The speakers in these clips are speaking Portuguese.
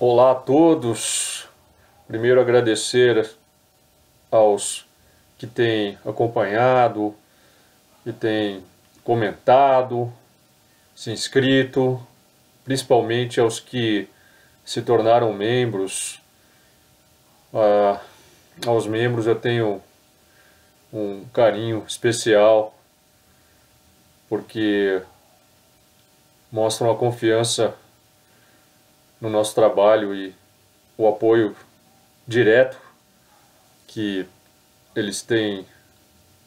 Olá a todos. Primeiro agradecer aos que têm acompanhado, que têm comentado, se inscrito, principalmente aos que se tornaram membros. Aos membros eu tenho um carinho especial, porque mostram a confiança no nosso trabalho e o apoio direto que eles têm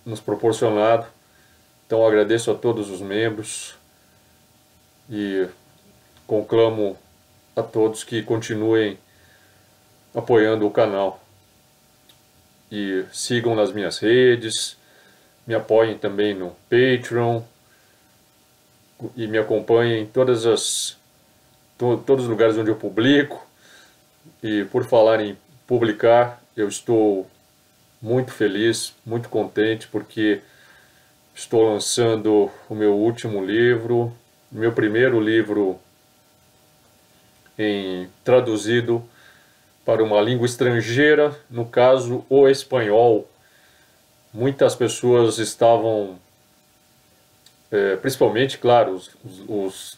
nos proporcionado. Então agradeço a todos os membros e conclamo a todos que continuem apoiando o canal e sigam nas minhas redes, me apoiem também no Patreon e me acompanhem em todos os lugares onde eu publico. E por falar em publicar, eu estou muito feliz, muito contente, porque estou lançando o meu último livro, meu primeiro livro traduzido para uma língua estrangeira, no caso o espanhol. Muitas pessoas estavam, principalmente, claro, os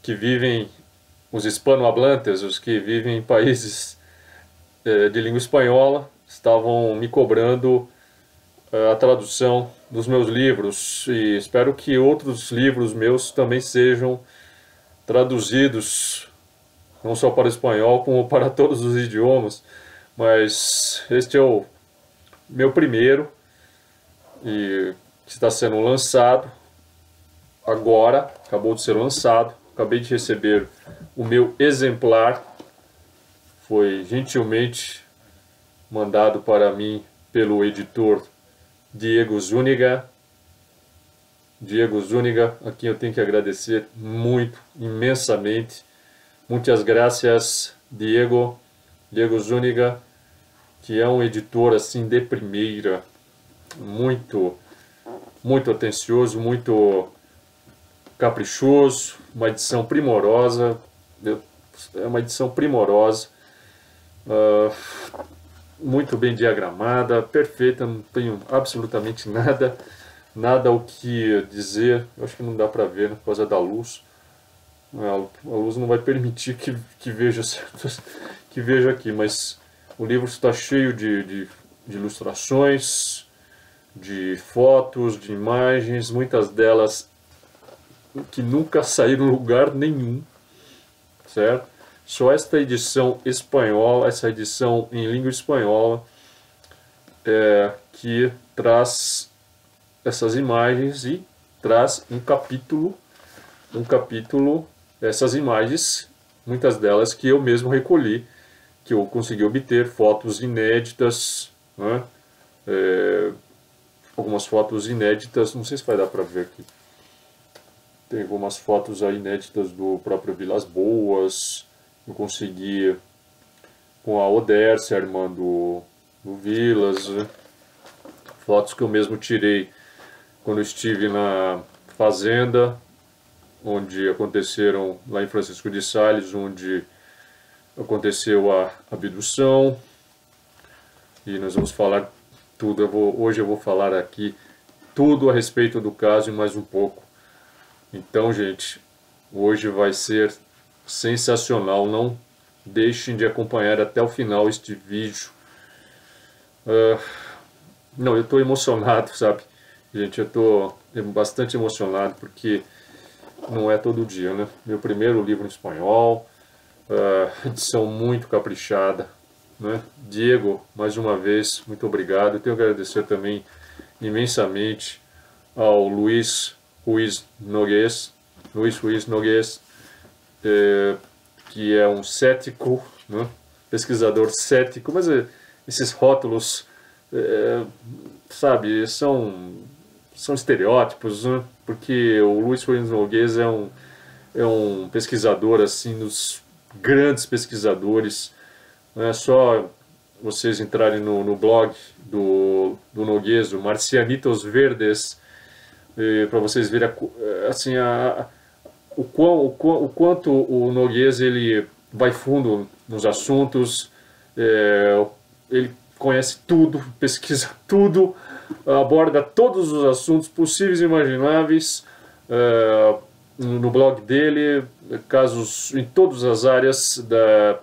que vivem, os hispanohablantes, os que vivem em países de língua espanhola, estavam me cobrando a tradução dos meus livros, e espero que outros livros meus também sejam traduzidos, não só para o espanhol, como para todos os idiomas. Mas este é o meu primeiro, e está sendo lançado agora, acabou de ser lançado. Acabei de receber o meu exemplar, foi gentilmente mandado para mim pelo editor Diego Zúñiga. Diego Zúñiga, a quem eu tenho que agradecer muito, imensamente. Muitas graças, Diego Zúñiga, que é um editor assim de primeira, muito atencioso, muito caprichoso, uma edição primorosa, é uma edição primorosa, muito bem diagramada, perfeita, não tenho absolutamente nada o que dizer. Eu acho que não dá para ver, né, por causa da luz. A luz não vai permitir que veja aqui, mas o livro está cheio de ilustrações, de fotos, de imagens, muitas delas que nunca saíram em lugar nenhum, certo? Só esta edição espanhola, essa edição em língua espanhola, que traz essas imagens e traz um capítulo, essas imagens, muitas delas que eu mesmo recolhi, que eu consegui obter, fotos inéditas, né? Algumas fotos inéditas, não sei se vai dar para ver aqui. Tem algumas fotos aí inéditas do próprio Vilas Boas. Eu consegui com a Odércia, a irmã do Vilas, né? Fotos que eu mesmo tirei quando eu estive na fazenda, onde aconteceram, lá em Francisco de Sales, onde aconteceu a abdução. E nós vamos falar tudo. Hoje eu vou falar aqui tudo a respeito do caso e mais um pouco. Então, gente, hoje vai ser sensacional. Não deixem de acompanhar até o final este vídeo. Não, eu estou emocionado, sabe? Gente, eu estou bastante emocionado, porque não é todo dia, né? Meu primeiro livro em espanhol, edição muito caprichada, né? Diego, mais uma vez, muito obrigado. Eu tenho que agradecer também imensamente ao Luis Ruiz Nogués, que é um cético, né? Pesquisador cético, mas esses rótulos, sabe, são estereótipos, né? Porque o Luis Ruiz Nogués é um pesquisador, assim, dos grandes pesquisadores. Não é só vocês entrarem no blog do Nogués, o Marcianitos Verdes, para vocês verem assim, o quanto o Nogués ele vai fundo nos assuntos, ele conhece tudo, pesquisa tudo, aborda todos os assuntos possíveis e imagináveis no blog dele, casos em todas as áreas da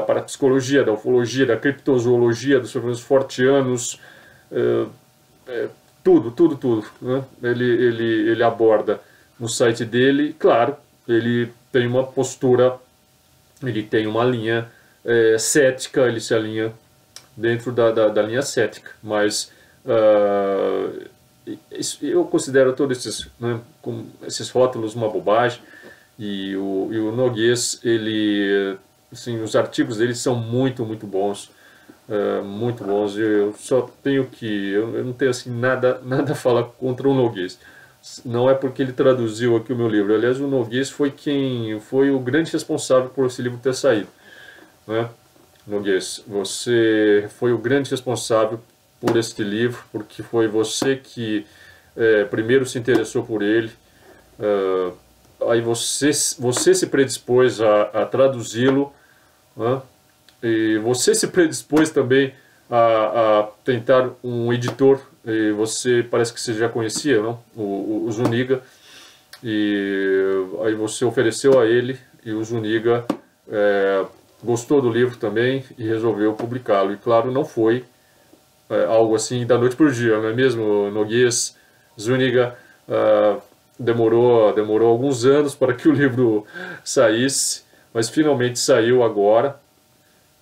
parapsicologia, da ufologia, da criptozoologia, dos fenômenos forteanos, tudo, né? Ele aborda no site dele. Claro, ele tem uma postura, ele tem uma linha cética, ele se alinha dentro da linha cética, mas eu considero todos esses, né, esses rótulos uma bobagem, e o Noguês, ele, assim, os artigos dele são muito bons, muito bons. Eu só tenho que, eu não tenho assim nada a falar contra o Noguês. Não é porque ele traduziu aqui o meu livro. Aliás, o Noguês foi o grande responsável por esse livro ter saído, né? Noguês, você foi o grande responsável por este livro, porque foi você que primeiro se interessou por ele, aí você se predispôs a traduzi-lo, né? E você se predispôs também a tentar um editor, e você parece que você já conhecia, não? O Zuniga, e aí você ofereceu a ele, e o Zuniga gostou do livro também e resolveu publicá-lo. E claro, não foi algo assim da noite para o dia, não é mesmo, Noguês? Zuniga demorou alguns anos para que o livro saísse, mas finalmente saiu agora.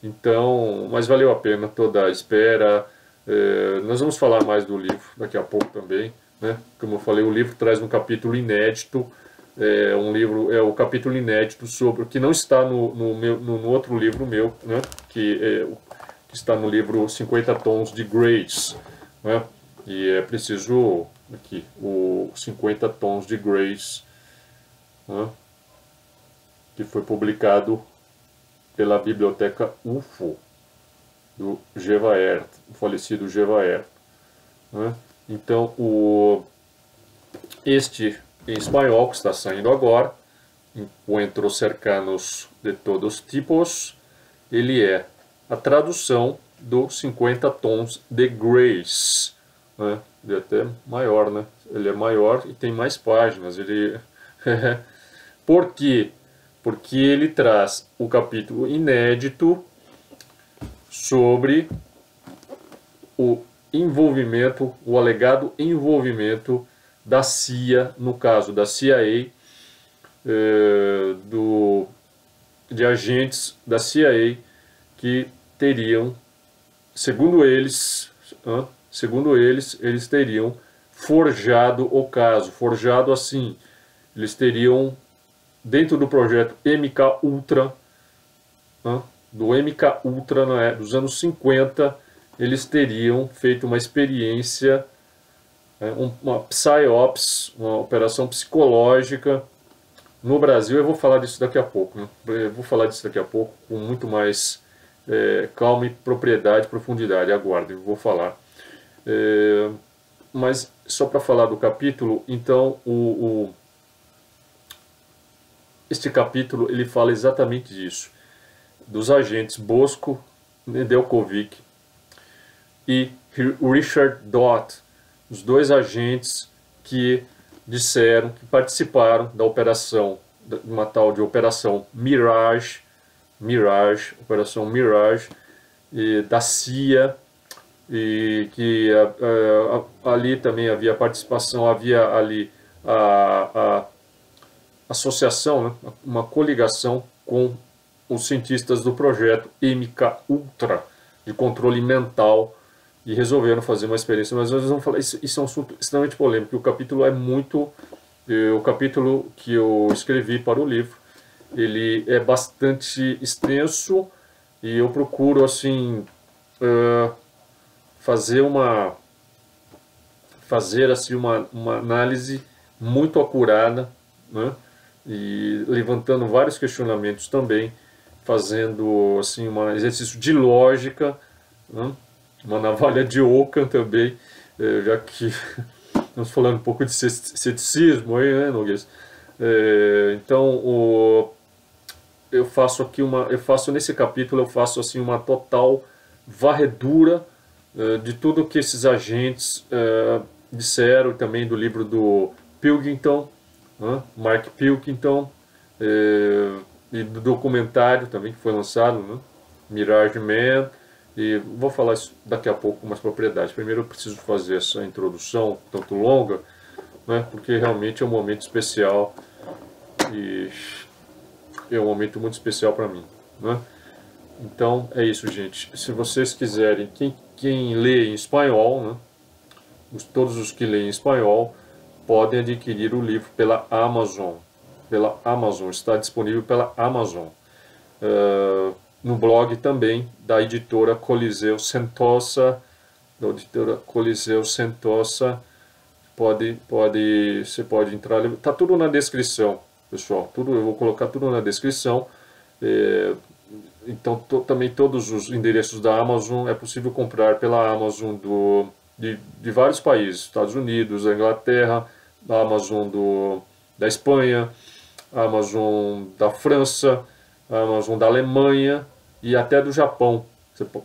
Então, mas valeu a pena toda a espera. Nós vamos falar mais do livro daqui a pouco também, né? Como eu falei, o livro traz um capítulo inédito. É o capítulo inédito sobre o que não está no outro livro meu, né? Que está no livro 50 Tons de Grace, né? E é preciso aqui o 50 Tons de Grace, né? Que foi publicado pela Biblioteca UFO do Gevaert, o falecido Gevaert, né? Então este em espanhol, que está saindo agora, Encuentros Cercanos de Todos Tipos, ele é a tradução do 50 Tons de Grace, né? Ele é até maior, né? Ele é maior e tem mais páginas. Ele Por quê? Porque ele traz o capítulo inédito sobre o envolvimento, o alegado envolvimento da CIA, no caso da CIA, de agentes da CIA que teriam, segundo eles, eles teriam forjado o caso. Forjado assim, eles teriam, dentro do projeto MK Ultra, do MK Ultra, dos anos 50, eles teriam feito uma experiência, uma PSYOPS, uma operação psicológica no Brasil. Eu vou falar disso daqui a pouco, né? Eu vou falar disso daqui a pouco com muito mais calma e propriedade, profundidade. Aguardem, eu vou falar. Mas só para falar do capítulo, então este capítulo ele fala exatamente disso, dos agentes Bosco, Nedeljkovic e Richard Dodd, os dois agentes que disseram que participaram da operação, uma tal de Operação Mirage, Operação Mirage, da CIA, e que ali também havia participação, havia ali a associação, né, uma coligação com os cientistas do projeto MK Ultra, de controle mental, e resolveram fazer uma experiência. Mas nós vamos falar, isso é um assunto extremamente polêmico. O capítulo é muito, o capítulo que eu escrevi para o livro, ele é bastante extenso, e eu procuro assim fazer assim uma análise muito acurada, né? E levantando vários questionamentos também, fazendo assim um exercício de lógica, né? Uma navalha de Ockham também, já que estamos falando um pouco de ceticismo aí, né, Noguês? Então eu faço aqui nesse capítulo eu faço assim uma total varredura de tudo que esses agentes disseram, também do livro do Pilkington, né, Mark Pilkington, e do documentário também que foi lançado, né, Mirage Man, e vou falar isso daqui a pouco com mais propriedade. Primeiro eu preciso fazer essa introdução tanto longa, né, porque realmente é um momento especial e é um momento muito especial para mim, né? Então é isso, gente. Se vocês quiserem, quem lê em espanhol, né, todos os que leem em espanhol podem adquirir o livro pela Amazon. Pela Amazon, está disponível pela Amazon. No blog também da editora Coliseu Sentosa, você pode entrar, tá tudo na descrição, pessoal, eu vou colocar tudo na descrição. Então também todos os endereços da Amazon é possível comprar pela Amazon de vários países, Estados Unidos, a Inglaterra, a Amazon da Espanha, a Amazon da França, a Amazon da Alemanha e até do Japão.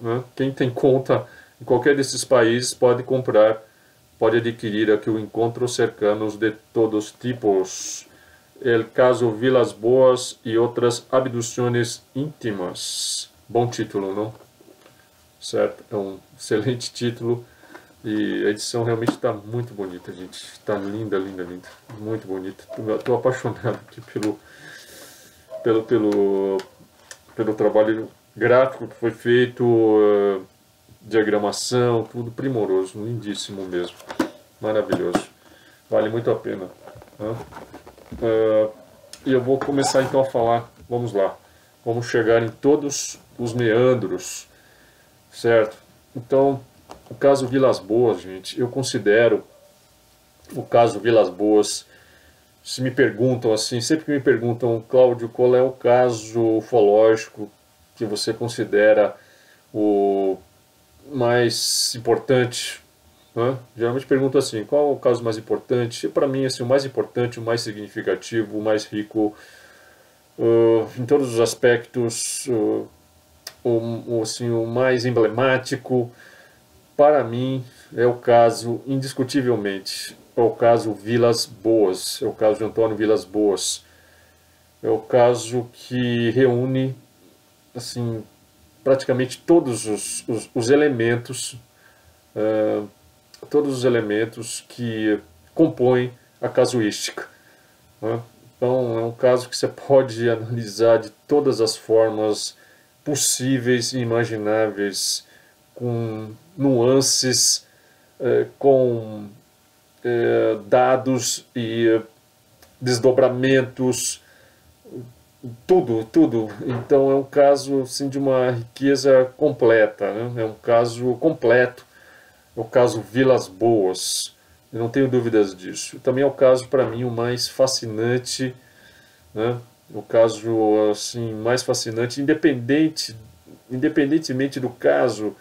Né? Quem tem conta em qualquer desses países pode comprar, pode adquirir aqui o Encontros Cercanos de Todos Tipos, El Caso Vilas Boas e Outras Abduções Íntimas. Bom título, não? Certo? É um excelente título e a edição realmente está muito bonita, gente. Está linda, linda, linda. Muito bonita. Estou apaixonado aqui pelo trabalho gráfico que foi feito, diagramação, tudo primoroso, lindíssimo mesmo. Maravilhoso. Vale muito a pena. Né? E eu vou começar então a falar, vamos lá, vamos chegar em todos os meandros, certo? Então, o caso Vilas Boas, gente, eu considero o caso Vilas Boas, se me perguntam assim, sempre que me perguntam, Cláudio, qual é o caso ufológico que você considera o mais importante, né? Geralmente pergunto assim, qual é o caso mais importante? Para mim, assim, o mais importante, o mais significativo, o mais rico em todos os aspectos, assim, o mais emblemático, para mim, é o caso, indiscutivelmente, é o caso Vilas Boas, é o caso de Antônio Vilas Boas. É o caso que reúne, assim, praticamente todos os elementos, todos os elementos que compõem a casuística, né? Então é um caso que você pode analisar de todas as formas possíveis e imagináveis, com nuances, com dados e desdobramentos, tudo, tudo. Então é um caso assim, de uma riqueza completa, né? É um caso completo, é o caso Vilas Boas, eu não tenho dúvidas disso. Também é o caso, para mim, o mais fascinante, né? O caso assim, mais fascinante, independentemente do caso,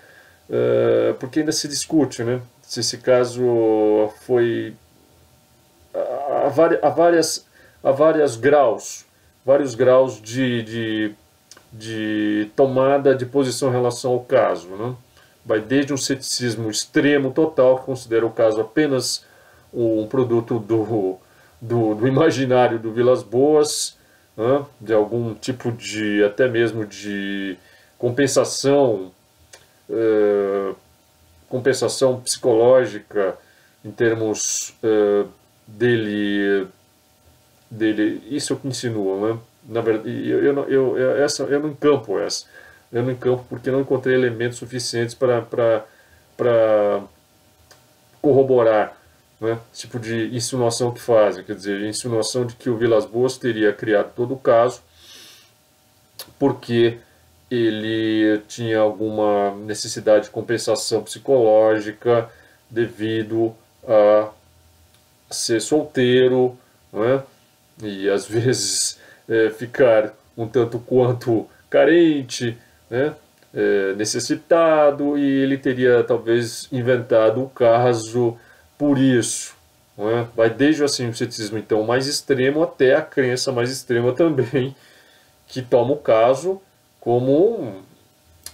porque ainda se discute, né? Se esse caso foi há vários graus de tomada de posição em relação ao caso, né? Vai desde um ceticismo extremo total, que considera o caso apenas um produto do imaginário do Vilas Boas, né? De algum tipo de, até mesmo de compensação, compensação psicológica em termos dele, isso é o que insinuam, né? Na verdade, eu não encampo essa. Eu não encampo porque não encontrei elementos suficientes para corroborar, né, esse tipo de insinuação que fazem. Quer dizer, a insinuação de que o Vilas Boas teria criado todo o caso porque ele tinha alguma necessidade de compensação psicológica devido a ser solteiro, né? E às vezes ficar um tanto quanto carente, né? Necessitado, e ele teria talvez inventado o caso por isso. Não é? Vai desde assim, o ceticismo então mais extremo até a crença mais extrema também, que toma o caso como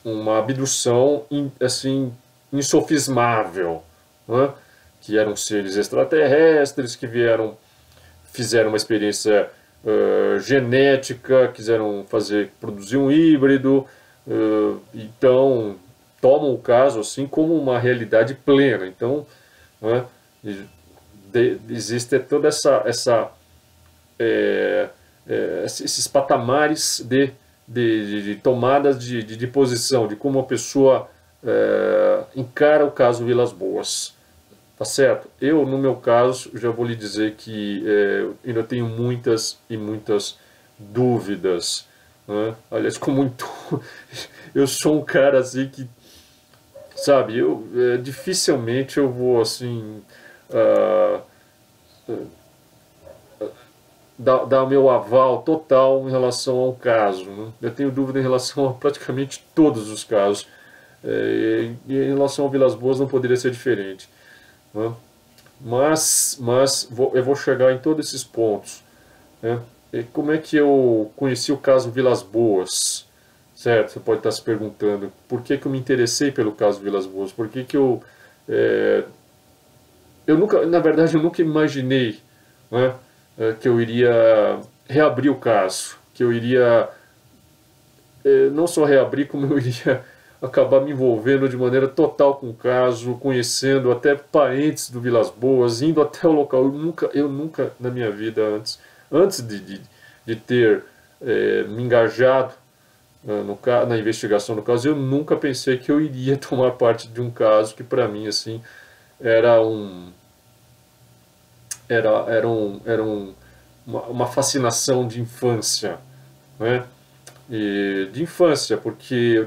uma abdução assim, insofismável, né? Que eram seres extraterrestres que vieram, fizeram uma experiência genética, quiseram produzir um híbrido, então tomam o caso assim como uma realidade plena. Então, né, existe toda esses patamares de tomadas de posição, de como a pessoa encara o caso Vilas Boas. Tá certo? Eu, no meu caso, já vou lhe dizer que ainda tenho muitas e muitas dúvidas. Né? Aliás, com muito. Eu sou um cara assim que, sabe, dificilmente eu vou assim. Uh, dar o meu aval total em relação ao caso. Né? Eu tenho dúvida em relação a praticamente todos os casos. E em relação ao Vilas Boas não poderia ser diferente. Né? Mas eu vou chegar em todos esses pontos. Né? E como é que eu conheci o caso Vilas Boas? Certo? Você pode estar se perguntando por que eu me interessei pelo caso Vilas Boas? Por que eu nunca, na verdade, eu nunca imaginei, né, que eu iria reabrir o caso, que eu iria não só reabrir, como eu iria acabar me envolvendo de maneira total com o caso, conhecendo até parentes do Vilas Boas, indo até o local. Eu nunca na minha vida antes de ter me engajado na investigação do caso, eu nunca pensei que eu iria tomar parte de um caso que para mim assim era uma fascinação de infância, né? E de infância, porque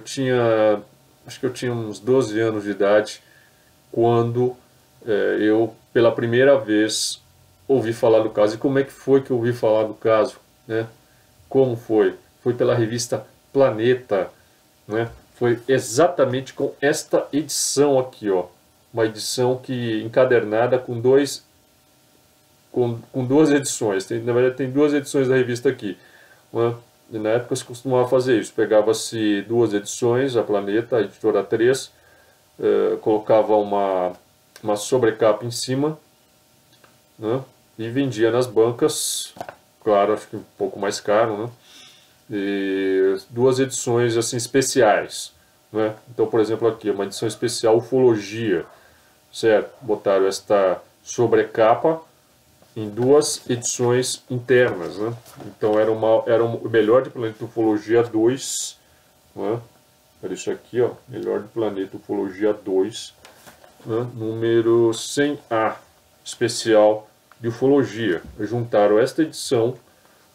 acho que eu tinha uns 12 anos de idade quando eu, pela primeira vez, ouvi falar do caso. E como é que foi que eu ouvi falar do caso, né? Como foi? Foi pela revista Planeta, né? Foi exatamente com esta edição aqui, ó. Uma edição que encadernada com duas edições. Na verdade, tem duas edições da revista aqui. Né? E na época se costumava fazer isso. Pegava-se duas edições, a Planeta, a editora 3, colocava uma sobrecapa em cima, né? E vendia nas bancas, claro, acho que um pouco mais caro, né? E duas edições assim especiais. Né? Então, por exemplo, aqui, uma edição especial Ufologia, certo? Botaram esta sobrecapa em duas edições internas, né? Então era o Melhor de Planeta Ufologia 2, né? Era isso aqui, ó, Melhor de Planeta Ufologia 2, né? Número 100A, especial de Ufologia. Juntaram esta edição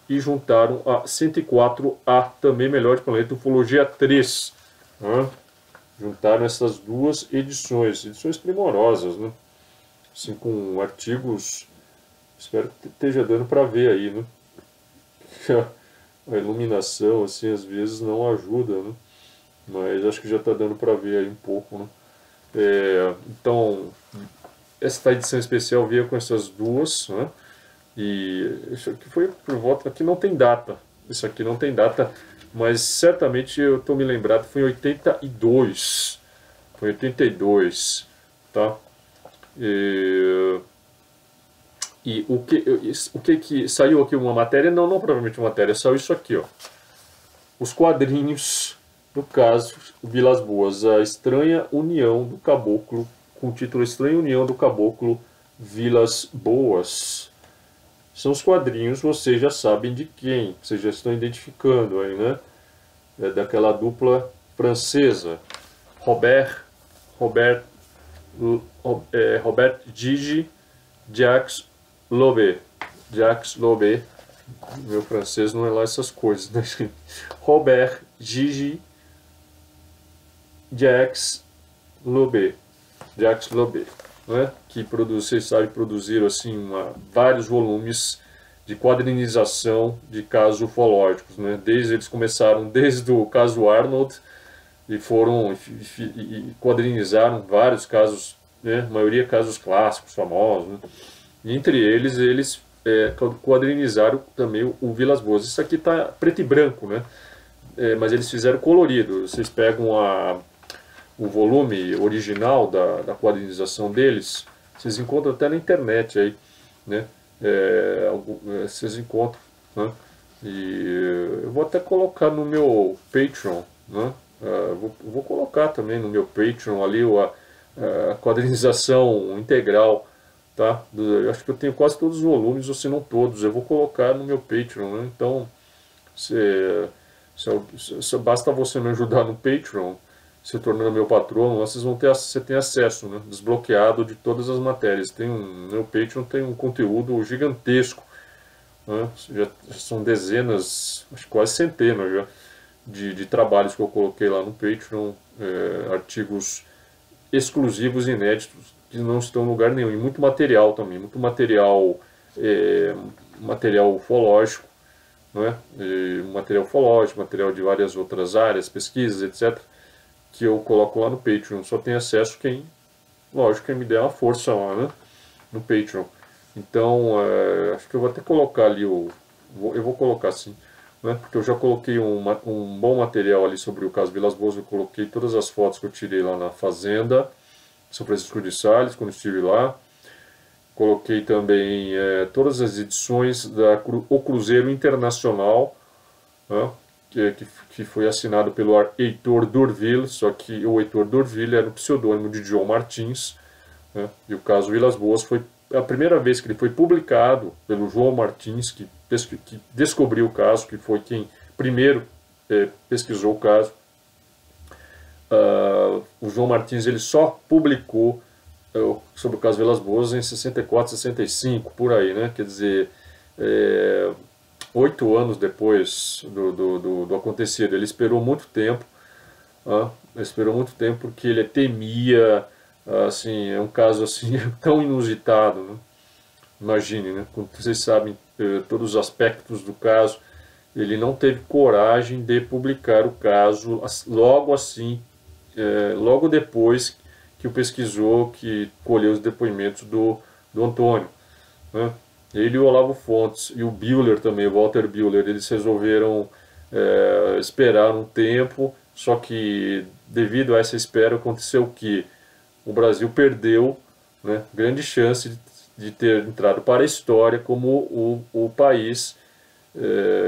e juntaram a 104A, também Melhor de Planeta Ufologia 3, né? Juntaram essas duas edições primorosas, né? Assim, com artigos. Espero que esteja dando para ver aí, né? A iluminação, assim, às vezes não ajuda, né? Mas acho que já está dando para ver aí um pouco, né? Então, esta edição especial veio com essas duas, né? E isso aqui foi por volta... Aqui não tem data. Isso aqui não tem data, mas certamente eu estou me lembrado, foi em 82. Foi em 82, tá? E o que saiu aqui uma matéria? Não, não provavelmente uma matéria, saiu isso aqui, ó. Os quadrinhos do caso Vilas Boas, a estranha união do caboclo, com o título Estranha União do Caboclo Vilas Boas. São os quadrinhos, vocês já sabem de quem, vocês já estão identificando aí, né? É daquela dupla francesa, Robert Gigi, Jacques Lobé, meu francês não é lá essas coisas, né, gente? Robert Gigi Jacques Lobé, né? Que vocês sabem, produziram assim, vários volumes de quadrinização de casos ufológicos, né? Eles começaram desde o caso Arnold e foram e quadrinizaram vários casos, né? A maioria casos clássicos, famosos, né? E entre eles quadrinizaram também o Vilas Boas. Isso aqui está preto e branco, né? Mas eles fizeram colorido. Vocês pegam o volume original da quadrinização deles, vocês encontram até na internet aí, né? Vocês encontram, né? E eu vou até colocar no meu Patreon, né? Vou colocar também no meu Patreon ali a quadrinização integral, tá? Eu acho que eu tenho quase todos os volumes, ou se não todos. Eu vou colocar no meu Patreon, né? Então, basta você me ajudar no Patreon, se tornando meu patrono, você tem acesso, né, desbloqueado de todas as matérias. Meu Patreon tem um conteúdo gigantesco, né, já são dezenas, acho que quase centenas já, de trabalhos que eu coloquei lá no Patreon, artigos exclusivos e inéditos que não estão em lugar nenhum, e muito material também, muito material, material ufológico, não é? Material ufológico, material de várias outras áreas, pesquisas, etc., que eu coloco lá no Patreon. Só tem acesso lógico, quem me der uma força lá, né? No Patreon. Então, acho que eu vou até colocar ali eu vou colocar sim, né? Porque eu já coloquei um bom material ali sobre o caso Vilas Boas. Eu coloquei todas as fotos que eu tirei lá na fazenda São Francisco de Sales, quando estive lá. Coloquei também todas as edições O Cruzeiro Internacional, né, que foi assinado pelo Heitor Dorville, só que o Heitor Dorville era o pseudônimo de João Martins, né, e o caso Vilas Boas foi a primeira vez que ele foi publicado pelo João Martins, que descobriu o caso, que foi quem primeiro pesquisou o caso. O João Martins ele só publicou sobre o caso Vilas Boas em 64, 65, por aí, né? Quer dizer, 8 anos depois do acontecido. Ele esperou muito tempo, esperou muito tempo porque ele temia, assim, é um caso assim tão inusitado, né? Imagine, né? Como vocês sabem todos os aspectos do caso, ele não teve coragem de publicar o caso logo assim, logo depois que o pesquisou, que colheu os depoimentos do Antônio, né? Ele e o Olavo Fontes, e o Bühler também, o Walter Bühler, eles resolveram esperar um tempo, só que devido a essa espera aconteceu o que? O Brasil perdeu, né, grande chance de ter entrado para a história como o país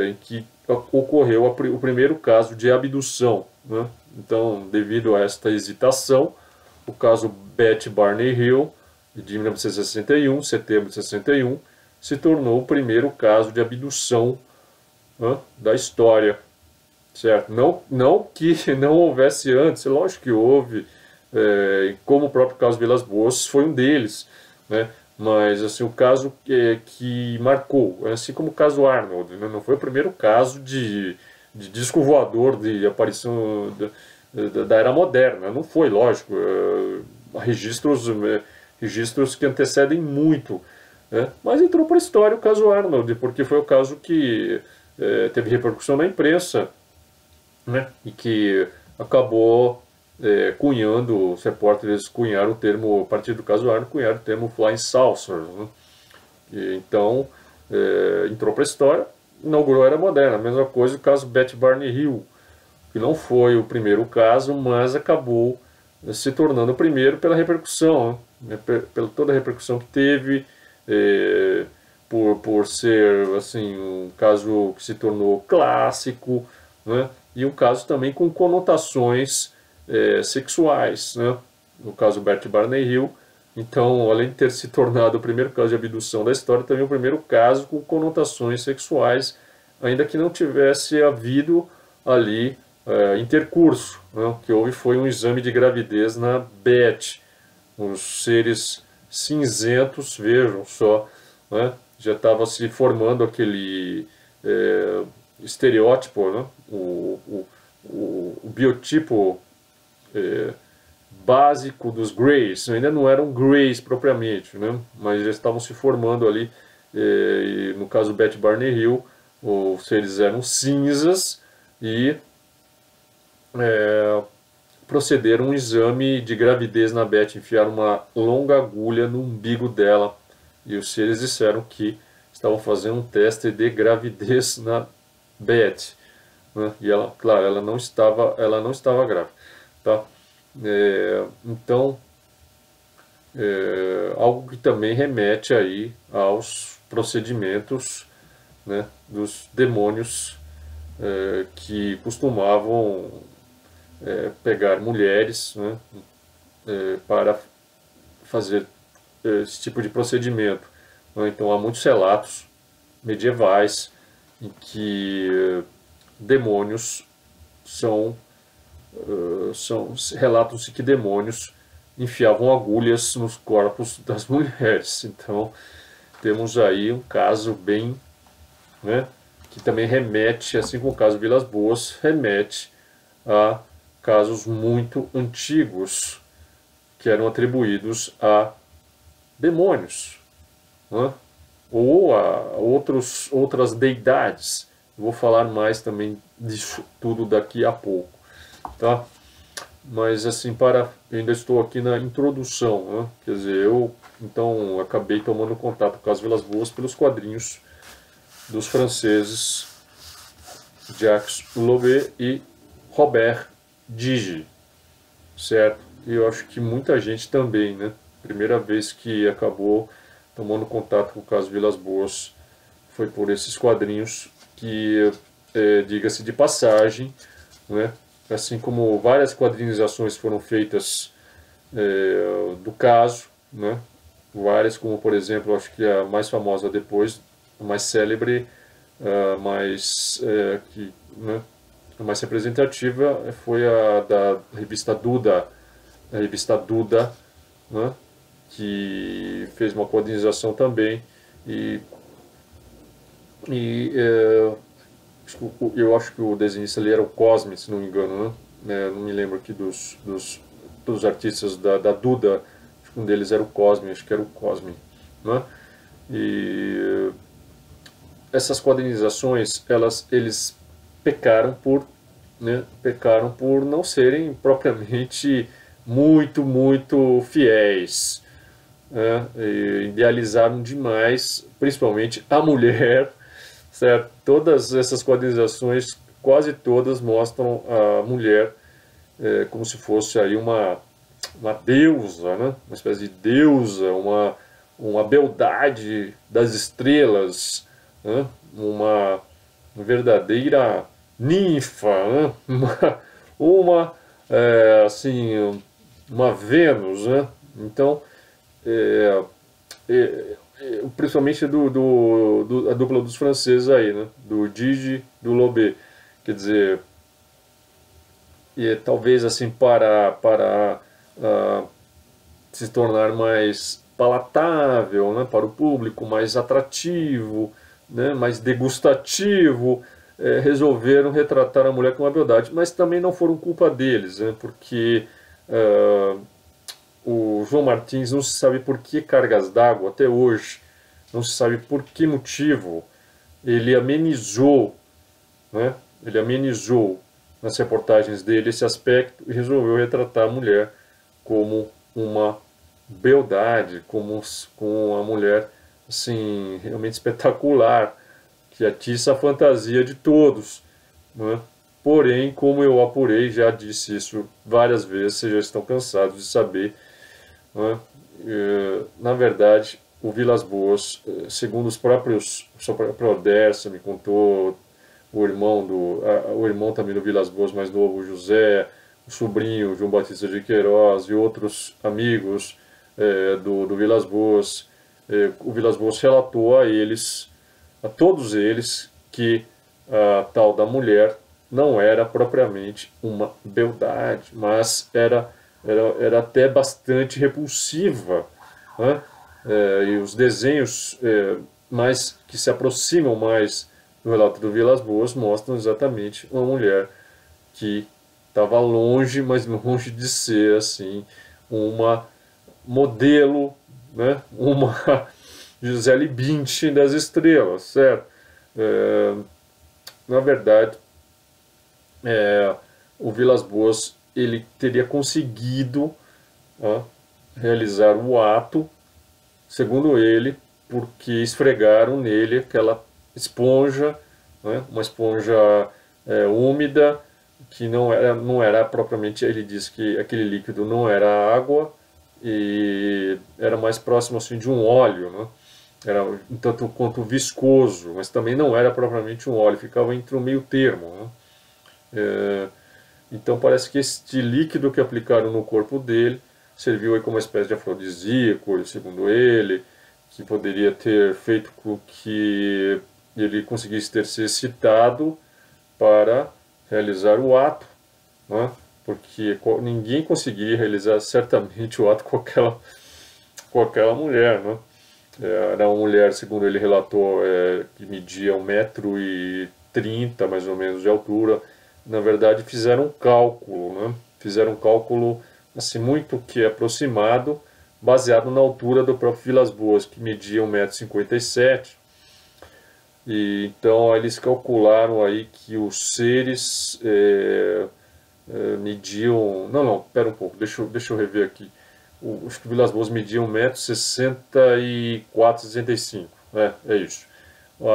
em que ocorreu o primeiro caso de abdução, né? Então, devido a esta hesitação, o caso Beth Barney Hill, de 1961, setembro de 61, se tornou o primeiro caso de abdução, né, da história, certo? Não que não houvesse antes, lógico que houve, como o próprio caso Vilas Boas foi um deles, né? Mas assim, o caso que marcou, assim como o caso Arnold, né? Não foi o primeiro caso de disco voador, de aparição da era moderna, não foi, lógico, registros que antecedem muito, né? Mas entrou para a história o caso Arnold, porque foi o caso que teve repercussão na imprensa, né? E que acabou cunhando, os repórteres cunharam o termo, a partir do caso Arnold, cunharam o termo Flying Saucers, né? Então, entrou para a história, inaugurou a era moderna. A mesma coisa o caso Beth Barney Hill, que não foi o primeiro caso, mas acabou se tornando o primeiro pela repercussão, né? Pela toda a repercussão que teve, por ser assim, um caso que se tornou clássico, né? E um caso também com conotações sexuais, né? No caso Beth Barney Hill. Então, além de ter se tornado o primeiro caso de abdução da história, também o primeiro caso com conotações sexuais, ainda que não tivesse havido ali intercurso, né? O que houve foi um exame de gravidez na Beth. Os seres cinzentos, vejam só, né? Já estava se formando aquele estereótipo, né? O biotipo básico dos Greys. Ainda não eram Greys propriamente, né? Mas já estavam se formando ali, e no caso Beth Barney Hill, os seres eram cinzas e procederam um exame de gravidez na Beth, enfiaram uma longa agulha no umbigo dela e os seres disseram que estavam fazendo um teste de gravidez na Beth, né? E ela, claro, ela não estava grávida, tá? Então, algo que também remete aí aos procedimentos, né, dos demônios que costumavam pegar mulheres, né, para fazer esse tipo de procedimento, né? Então há muitos relatos medievais em que demônios relatam-se que demônios enfiavam agulhas nos corpos das mulheres. Então temos aí um caso bem, né, que também remete, assim como o caso Vilas Boas, remete a casos muito antigos que eram atribuídos a demônios, né, ou a outras deidades. Vou falar mais também disso tudo daqui a pouco, tá? Mas assim, eu ainda estou aqui na introdução, né? Quer dizer, eu então acabei tomando contato com as Vilas Boas pelos quadrinhos dos franceses Jacques Loubet e Robert Digi, certo? E eu acho que muita gente também, né? Primeira vez que acabou tomando contato com as Vilas Boas foi por esses quadrinhos que, diga-se de passagem, né? Assim como várias quadrinizações foram feitas do caso, né? Várias, como por exemplo, acho que a mais famosa depois, a mais célebre, né, a mais representativa foi a da revista Duda, né, que fez uma quadrinização também e, e eu acho que o desenhista ali era o Cosme, se não me engano, né? Não me lembro aqui dos artistas da Duda, acho que um deles era o Cosme, acho que era o Cosme, né? E essas quadrinizações, eles pecaram por, né, pecaram por não serem propriamente muito fiéis, né? E idealizaram demais, principalmente a mulher, certo? Todas essas quadrinizações, quase todas, mostram a mulher como se fosse aí uma deusa, né? Uma espécie de deusa, uma beldade das estrelas, né? Uma verdadeira ninfa, né? Assim, uma Vênus, né? Então, é, principalmente a dupla dos franceses aí, né? Do Digi, do Lobé. Quer dizer, talvez assim para se tornar mais palatável, né, para o público, mais atrativo, né, mais degustativo, resolveram retratar a mulher com uma beldade, mas também não foram culpa deles, né, porque o João Martins não se sabe por que cargas d'água até hoje, não se sabe por que motivo ele amenizou, né, ele amenizou nas reportagens dele esse aspecto e resolveu retratar a mulher como uma beldade, como uma mulher assim, realmente espetacular, que atiça a fantasia de todos, né? Porém, como eu apurei, já disse isso várias vezes, vocês já estão cansados de saber, né? Na verdade, o Vilas Boas, segundo o próprio Odessa me contou, o irmão também do Vilas Boas mais novo, o José, o sobrinho João Batista de Queiroz e outros amigos do Vilas Boas. O Vilas Boas relatou a todos eles, que a tal da mulher não era propriamente uma beldade, mas era até bastante repulsiva, né? E os desenhos mais que se aproximam mais do relato do Vilas Boas mostram exatamente uma mulher que estava longe, mas longe de ser assim uma modelo, né? Uma Gisele Bündchen das estrelas, certo? Na verdade, o Vilas Boas ele teria conseguido realizar o ato, segundo ele, porque esfregaram nele aquela esponja, né, uma esponja úmida, que não era propriamente, ele diz que aquele líquido não era água, e era mais próximo assim de um óleo, né? Era um tanto quanto viscoso, mas também não era propriamente um óleo, ficava entre um meio termo, né? Então parece que este líquido que aplicaram no corpo dele serviu aí como uma espécie de afrodisíaco, segundo ele, que poderia ter feito com que ele conseguisse ter se excitado para realizar o ato, né? Porque ninguém conseguiria realizar certamente o ato com aquela mulher, né? Era uma mulher, segundo ele relatou, que media 1,30 m mais ou menos de altura. Na verdade, fizeram um cálculo, né? Fizeram um cálculo assim, muito que aproximado, baseado na altura do próprio Vilas Boas, que media 1,57 m. E então eles calcularam aí que os seres mediam... Não, pera um pouco, deixa eu rever aqui. Acho que o Vilas Boas media 1,64 m, 65 m. É isso.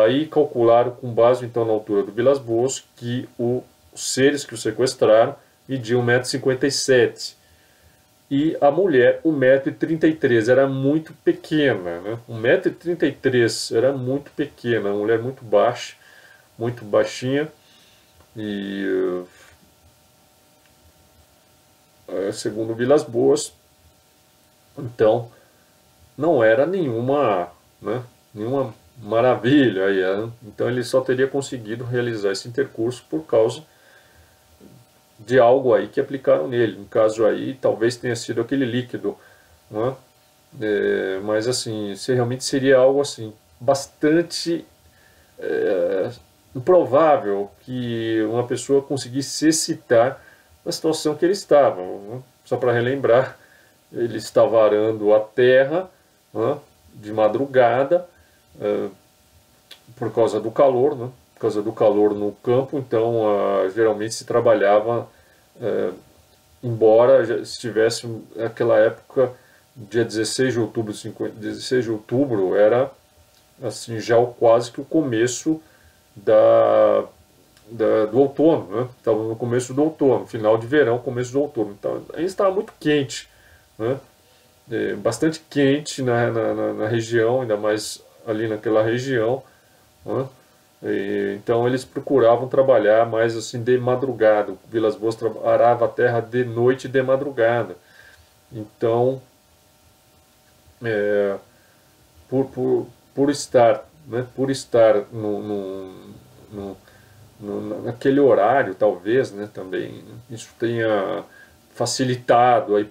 Aí calcularam, com base então na altura do Vilas Boas, que os seres que o sequestraram mediam 1,57 m. E a mulher 1,33 m, era muito pequena, né? 1,33 m era muito pequena, uma mulher muito baixa, muito baixinha. E segundo Vilas Boas, então não era nenhuma, né, nenhuma maravilha aí, né? Então ele só teria conseguido realizar esse intercurso por causa de algo aí que aplicaram nele. No caso aí, talvez tenha sido aquele líquido, né? Mas assim, realmente seria algo assim bastante improvável que uma pessoa conseguisse se excitar na situação que ele estava, né? Só para relembrar, ele estava arando a terra, né, de madrugada, por causa do calor, né? Por causa do calor no campo. Então geralmente se trabalhava, embora já estivesse naquela época, dia 16 de outubro, 16 de outubro era assim, já quase que o começo do outono, né? Estava no começo do outono, final de verão, começo do outono. Então ainda estava muito quente, né? Bastante quente na região, ainda mais ali naquela região, né? Então eles procuravam trabalhar mais assim de madrugada. O Vilas Boas arava a terra de noite e de madrugada. Então, por estar, né, por estar naquele horário, talvez, né, também, né, isso tenha facilitado aí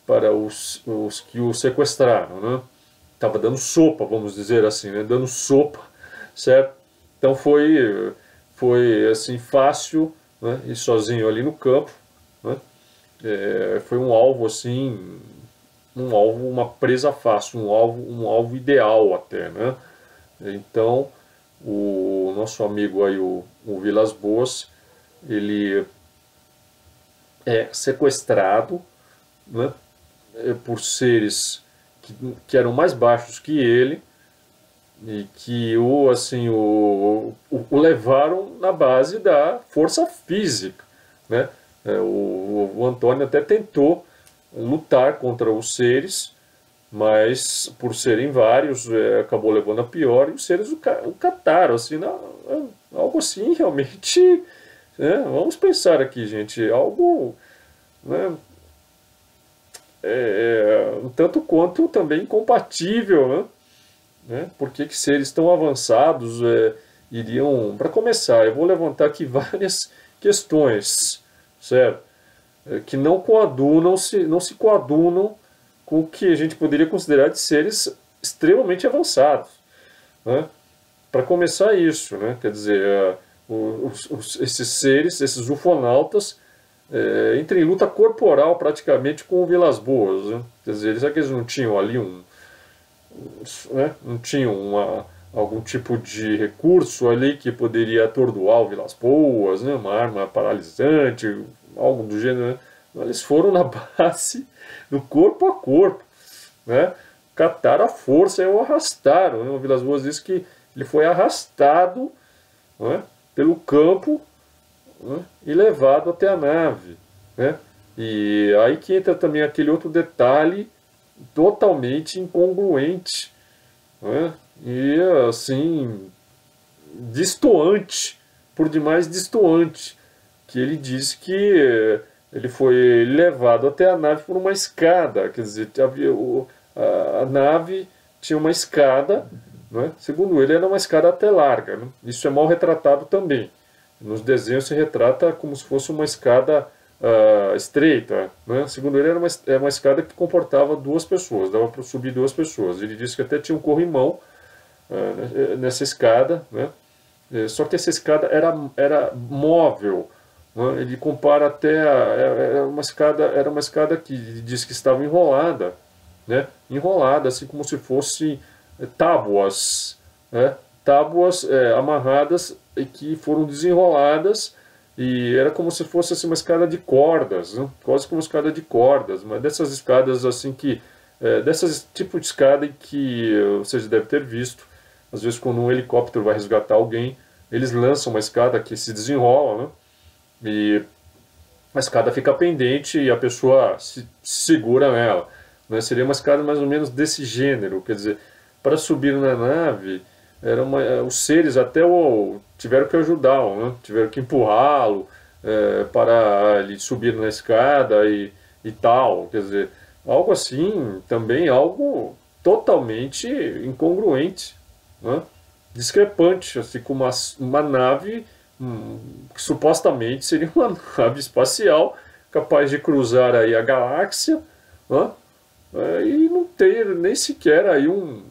para os que o sequestraram, né? Estava dando sopa, vamos dizer assim, né? Dando sopa, certo? Então foi assim fácil, né? Ir sozinho ali no campo, né? Foi um alvo assim, uma presa fácil, um alvo ideal até, né? Então o nosso amigo aí, o Vilas Boas, ele é sequestrado, né, por seres que eram mais baixos que ele e que o levaram na base da força física, né? O Antônio até tentou lutar contra os seres, mas por serem vários, acabou levando a pior, e os seres o cataram, assim, algo assim realmente, né? Vamos pensar aqui, gente, algo, né, um tanto quanto também incompatível, né? Por que seres tão avançados iriam... Para começar, eu vou levantar aqui várias questões, certo? Que não se coadunam com o que a gente poderia considerar de seres extremamente avançados, né? Para começar isso, né? Quer dizer, esses seres, esses ufonautas, entram em luta corporal praticamente com o Vilas Boas, né? Quer dizer, será que eles não tinham ali né? Não tinham algum tipo de recurso ali que poderia atordoar o Vilas Boas, né? Uma arma paralisante, algo do gênero, né? Eles foram na base do corpo a corpo, né? cataram à força e o arrastaram, né? O Vilas Boas diz que ele foi arrastado, né, pelo campo, né, e levado até a nave, né? E aí que entra também aquele outro detalhe totalmente incongruente, né? E assim, destoante, por demais destoante, que ele diz que ele foi levado até a nave por uma escada, quer dizer, havia a nave tinha uma escada, né? Segundo ele, era uma escada até larga, né? Isso é mal retratado também. Nos desenhos se retrata como se fosse uma escada estreita, né? Segundo ele, era uma escada que comportava duas pessoas, dava para subir duas pessoas. Ele disse que até tinha um corrimão nessa escada, né? Só que essa escada era móvel, né? Ele compara até era uma escada que diz que estava enrolada, né? Enrolada, assim como se fosse tábuas, né? Tábuas amarradas e que foram desenroladas, e era como se fosse assim, uma escada de cordas, né? Quase como uma escada de cordas, mas dessas escadas assim que dessas tipo de escada que você já deve ter visto, às vezes quando um helicóptero vai resgatar alguém, eles lançam uma escada que se desenrola, né? E a escada fica pendente e a pessoa se segura nela, né? Seria uma escada mais ou menos desse gênero, quer dizer, para subir na nave, os seres até tiveram que ajudá-lo, né? Tiveram que empurrá-lo para ele subir na escada e tal, quer dizer, algo assim, também algo totalmente incongruente, né? Discrepante, assim, com uma nave que supostamente seria uma nave espacial capaz de cruzar aí a galáxia, né? E não ter nem sequer aí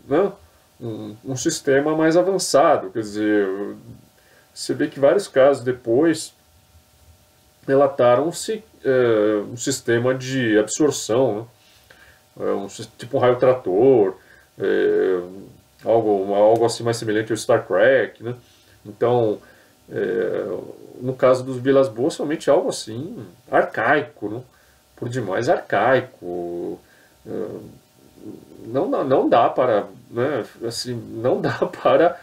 né, um sistema mais avançado. Quer dizer, você vê que vários casos depois relataram-se um sistema de absorção, né? Tipo um raio trator, é, algo assim mais semelhante ao Star Trek, né? Então, no caso dos Vilas Boas, somente algo assim arcaico, né? Por demais arcaico. Não dá para, né? Assim, não dá para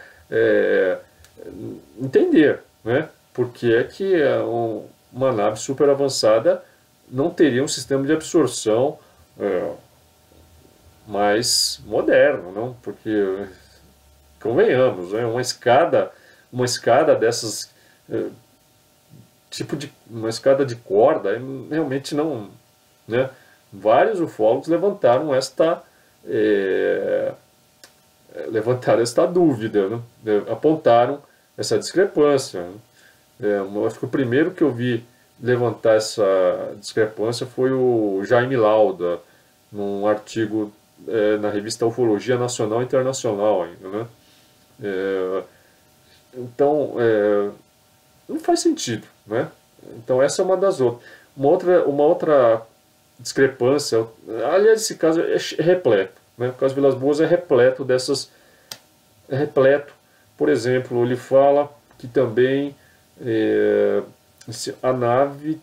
entender, né? Porque é que uma nave super avançada não teria um sistema de absorção mais moderno, não? Porque convenhamos, né? Uma escada dessas tipo de uma escada de corda realmente não, né? Vários ufólogos é, levantaram esta dúvida, né? Apontaram essa discrepância, né? Eu acho que o primeiro que eu vi levantar essa discrepância foi o Jaime Lauda, num artigo na revista Ufologia Nacional e Internacional ainda, né? Então, não faz sentido, né? Então essa é uma das outras. Uma outra discrepância, aliás, esse caso é repleto, né? O caso Vilas Boas é repleto dessas, é repleto. Por exemplo, ele fala que também a nave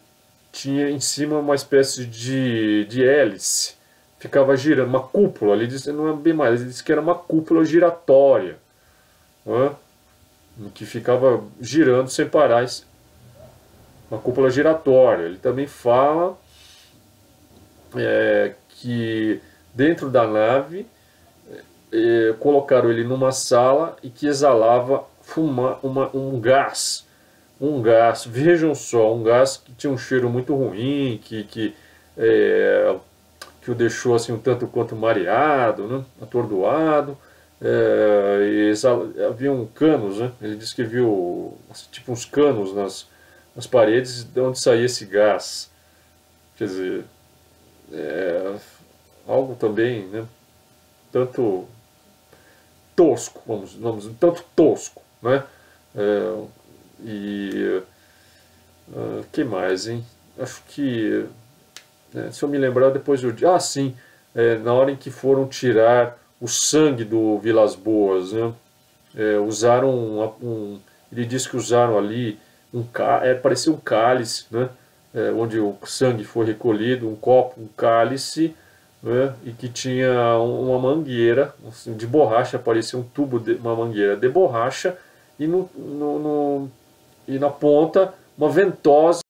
tinha em cima uma espécie de hélice, ficava girando, uma cúpula, ele disse, não é bem mais, ele disse que era uma cúpula giratória, né? Que ficava girando sem parar, uma cúpula giratória. Ele também fala que dentro da nave colocaram ele numa sala e que exalava um gás, vejam só, um gás que tinha um cheiro muito ruim, que o deixou assim um tanto quanto mareado, né, atordoado. Haviam canos, né? Ele disse que viu tipo uns canos nas paredes de onde saía esse gás. Quer dizer, algo também, né? Tanto tosco, tanto tosco, né? E que mais, hein? Acho que se eu me lembrar depois eu digo, sim, na hora em que foram tirar o sangue do Vilas Boas, né? Usaram ele disse que usaram ali parecia um cálice, né? Onde o sangue foi recolhido, um copo, um cálice, né, e que tinha uma mangueira assim, de borracha, parecia um tubo, uma mangueira de borracha, e, e na ponta uma ventosa